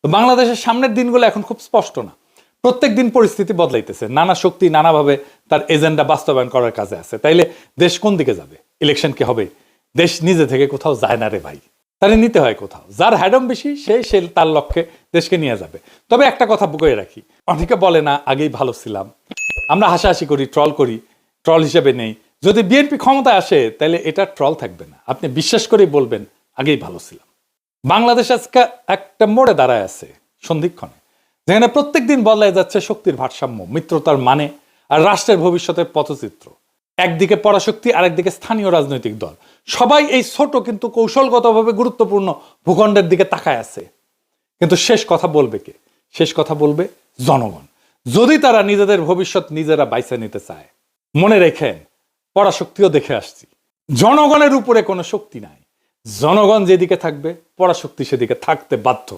তো বাংলাদেশের সামনের দিনগুলো এখন খুব স্পষ্ট না, প্রত্যেক দিন পরিস্থিতি বদলাইতেছে, নানা শক্তি নানাভাবে তার এজেন্ডা বাস্তবায়ন করার কাজে আছে। তাইলে দেশ কোন দিকে যাবে? ইলেকশন কি হবে? দেশ নিজে থেকে কোথাও যায় না রে ভাই, তাহলে নিতে হয় কোথাও। যার হ্যাডম বেশি সে তার লক্ষ্যে দেশকে নিয়ে যাবে। তবে একটা কথা বুকে রাখি, অনেকে বলে না আগেই ভালো ছিলাম, আমরা হাসাহাসি করি, ট্রল হিসেবে নেই। যদি বিএনপি ক্ষমতায় আসে তাহলে এটা ট্রল থাকবে না, আপনি বিশ্বাস করেই বলবেন আগেই ভালো ছিলাম। বাংলাদেশ আজকে একটা মোড়ে দাঁড়ায় আছে, সন্ধিক্ষণে, যেখানে প্রত্যেক দিন বদলায় যাচ্ছে শক্তির ভারসাম্য, মিত্রতার মানে আর রাষ্ট্রের ভবিষ্যতের পথচিত্র। একদিকে পরাশক্তি, আরেকদিকে স্থানীয় রাজনৈতিক দল, সবাই এই ছোট কিন্তু কৌশলগতভাবে গুরুত্বপূর্ণ ভূখণ্ডের দিকে তাকায় আছে। কিন্তু শেষ কথা বলবে কে? শেষ কথা বলবে জনগণ, যদি তারা নিজেদের ভবিষ্যৎ নিজেরা বাইছে নিতে চায়। মনে রেখেন, পরাশক্তিও দেখে আসছি, জনগণের উপরে কোনো শক্তি নাই। জনগণ যেদিকে থাকবে পরাশক্তি সেদিকে থাকতে বাধ্য।